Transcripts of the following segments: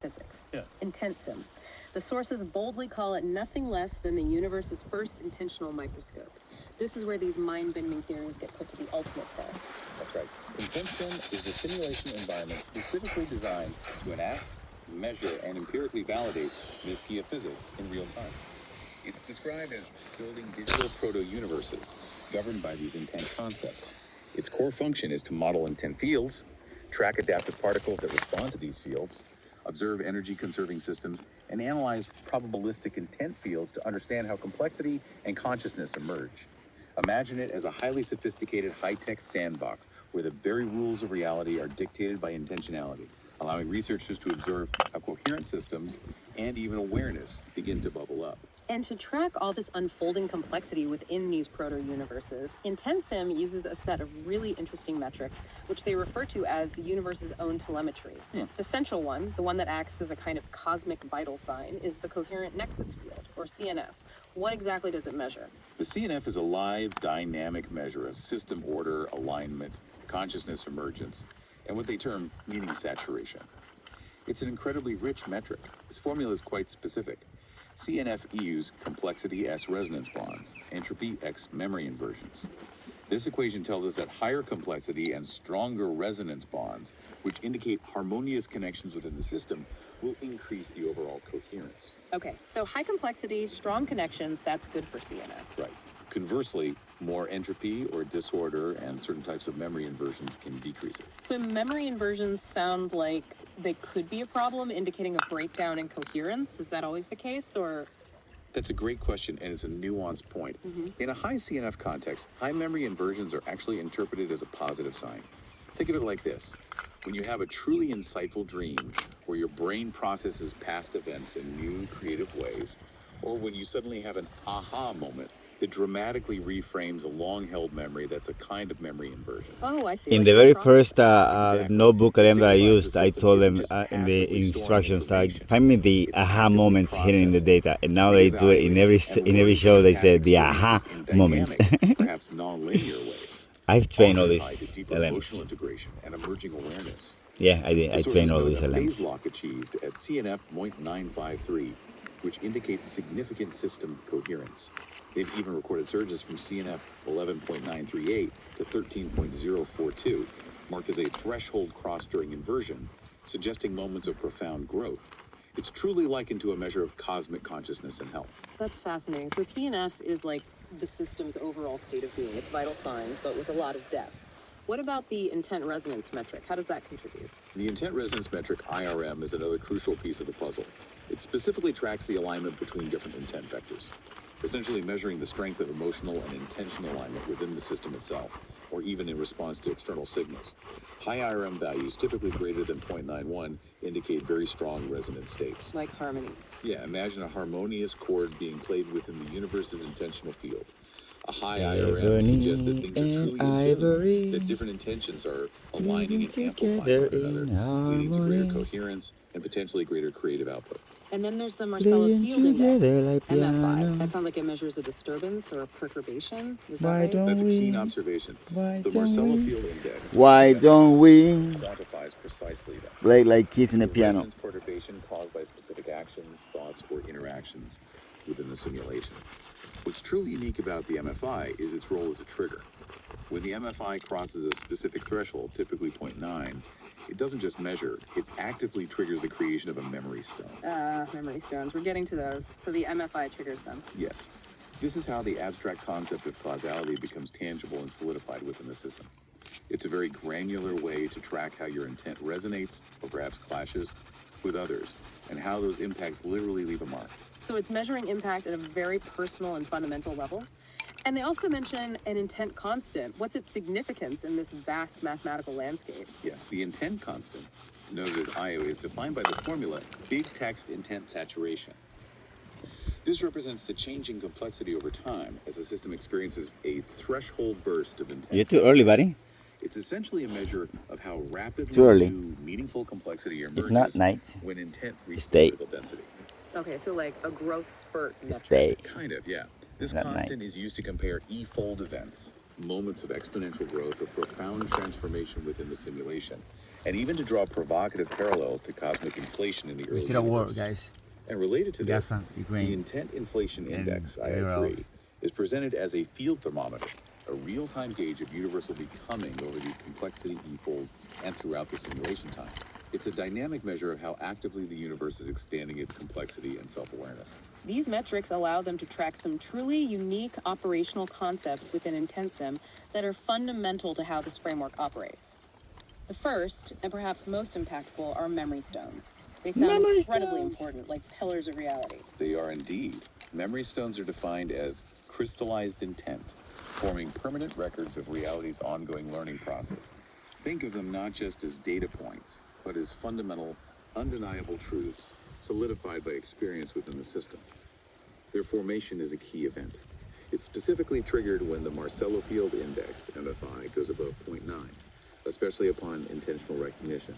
physics. Yeah. IntentSim. The sources boldly call it nothing less than the universe's first intentional microscope. This is where these mind-bending theories get put to the ultimate test. That's right. IntentSim is the simulation environment specifically designed to enact, measure, and empirically validate Nizhikya physics in real time. It's described as building digital proto-universes governed by these intent concepts. Its core function is to model intent fields, track adaptive particles that respond to these fields, observe energy-conserving systems, and analyze probabilistic intent fields to understand how complexity and consciousness emerge. Imagine it as a highly sophisticated high-tech sandbox where the very rules of reality are dictated by intentionality, allowing researchers to observe how coherent systems and even awareness begin to bubble up. And to track all this unfolding complexity within these proto-universes, IntentSim uses a set of really interesting metrics, which they refer to as the universe's own telemetry. The central one, the one that acts as a kind of cosmic vital sign, is the Coherent Nexus Field, or CNF. What exactly does it measure? The CNF is a live, dynamic measure of system order, alignment, consciousness emergence, and what they term meaning saturation. It's an incredibly rich metric. Its formula is quite specific. CNF equals complexity S resonance bonds, entropy X memory inversions. This equation tells us that higher complexity and stronger resonance bonds, which indicate harmonious connections within the system, will increase the overall coherence. Okay, so high complexity, strong connections, that's good for CNF. Right. Conversely, more entropy or disorder and certain types of memory inversions can decrease it. So memory inversions sound like they could be a problem, indicating a breakdown in coherence. Is that always the case, or? That's a great question, and it's a nuanced point. In a high CNF context, high memory inversions are actually interpreted as a positive sign. Think of it like this. When you have a truly insightful dream, where your brain processes past events in new, creative ways, or when you suddenly have an aha moment that dramatically reframes a long-held memory that's a kind of memory inversion. Oh, I see. In Like the a very process. first Exactly. notebook that I Signifies used, the I system told isn't them just in the passively storing instructions, information. find me the It's aha actively moments hidden in the processing, data. And now they do it in every reevaluating, and in every learning show. from They past say the aha experiences in moments. dynamic, perhaps non-linear ways. I've trained all Often these tied to deeper elements. emotional integration and emerging awareness. Yeah, I did. The I sources trained all note these a phase elements. lock achieved at CNF 0.953, which indicates significant system coherence. They've even recorded surges from CNF 11.938 to 13.042, marked as a threshold cross during inversion, suggesting moments of profound growth. It's truly likened to a measure of cosmic consciousness and health. That's fascinating. So CNF is like the system's overall state of being. It's vital signs, but with a lot of depth. What about the intent resonance metric? How does that contribute? The intent resonance metric, IRM, is another crucial piece of the puzzle. It specifically tracks the alignment between different intent vectors, essentially measuring the strength of emotional and intentional alignment within the system itself, or even in response to external signals. High IRM values, typically greater than 0.91, indicate very strong resonance states. Like harmony. Yeah, imagine a harmonious chord being played within the universe's intentional field. A high IRM suggests that things are truly in tune, that different intentions are aligning and amplifying one another, leading to greater coherence and potentially greater creative output. And then there's the Marcella Field Index, like MFI. piano. That sounds like it measures a disturbance or a perturbation. Is that Why right? don't That's a keen we? observation. Why The don't Marcella we? Field Index Why don't we quantifies precisely that. play like keys in the The piano? resonance perturbation caused by specific actions, thoughts, or interactions within the simulation. What's truly unique about the MFI is its role as a trigger. When the MFI crosses a specific threshold, typically 0.9, it doesn't just measure, it actively triggers the creation of a memory stone. Memory stones. We're getting to those. So the MFI triggers them. Yes, this is how the abstract concept of causality becomes tangible and solidified within the system. It's a very granular way to track how your intent resonates, or perhaps clashes, with others, and how those impacts literally leave a mark. So it's measuring impact at a very personal and fundamental level. And they also mention an intent constant. What's its significance in this vast mathematical landscape? Yes, the intent constant, noted as IO, is defined by the formula big text intent saturation. This represents the changing complexity over time as the system experiences a threshold burst of intent. You're too early, buddy. It's essentially a measure of how rapidly Too early. new meaningful complexity emerges It's not night. when intent reaches day. critical density. Okay, so like a growth spurt metric. Day. Kind of, yeah. This Not constant night. is used to compare E-fold events, moments of exponential growth or profound transformation within the simulation, and even to draw provocative parallels to cosmic inflation in the We early still don't work, universe. guys. And related to this, Gaza, the Ukraine. Intent Inflation and Index, everywhere II3, else. is presented as a field thermometer, a real-time gauge of universal becoming over these complexity e-folds and throughout the simulation time. It's a dynamic measure of how actively the universe is expanding its complexity and self-awareness. These metrics allow them to track some truly unique operational concepts within IntentSim that are fundamental to how this framework operates. The first, and perhaps most impactful, are memory stones. They sound Memory incredibly stones. important, like pillars of reality. They are indeed. Memory stones are defined as crystallized intent, forming permanent records of reality's ongoing learning process. Think of them not just as data points, but as fundamental, undeniable truths, solidified by experience within the system. Their formation is a key event. It's specifically triggered when the Marcello Field Index, MFI, goes above 0.9, especially upon intentional recognition,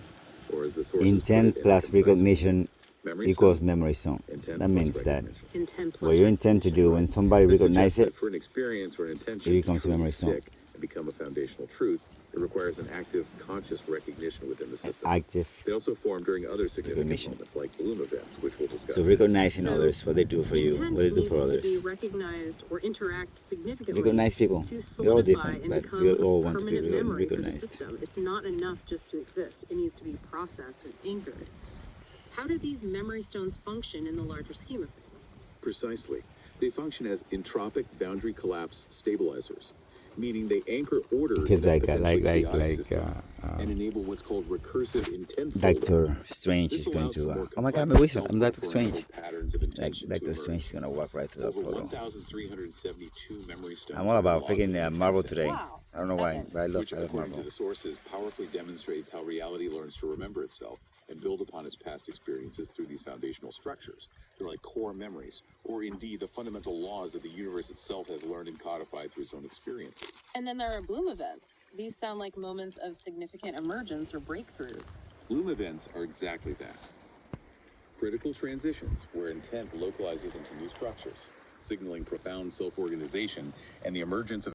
or as the sources Intent put it in a plus concise recognition memory equals stone, memory stone. intent That plus means that recognition. Intent plus what you intend to do when somebody This recognizes suggests it, that for an experience or an intention it to becomes a truly memory stone. stick and become a foundational truth, it requires an active, conscious recognition within the system. active. They also form during other significant Recognition. moments, like bloom events, which we'll discuss. So next. recognizing So, others, what they do for you, Intent what they do needs for to others. be recognized or interact significantly Recognize people. to We're all solidify different, and but become we all a want to be permanent memory for the recognized. system. It's not enough just to exist. It needs to be processed and anchored. How do these memory stones function in the larger scheme of things? Precisely. They function as entropic boundary collapse stabilizers, meaning they anchor order It to feels the like potentially chaotic like system and enable what's called recursive intent folding. Doctor Strange This is going allows to. for more Oh my God, I'm a complex, wizard. I'm Doctor Strange. self-referential patterns of Like intention to Doctor emerge. Strange is gonna walk right through that Over portal. 1,372 memory stones. I'm all have been about logged in freaking the Marvel IntentSim, today. Wow. I don't know why, Epic. but I love which, according to Marvel. the sources, powerfully demonstrates how reality learns to remember itself and build upon its past experiences through these foundational structures. They're like core memories, or indeed the fundamental laws that the universe itself has learned and codified through its own experiences. And then there are bloom events. These sound like moments of significant emergence or breakthroughs. Bloom events are exactly that. Critical transitions where intent localizes into new structures, signaling profound self-organization and the emergence of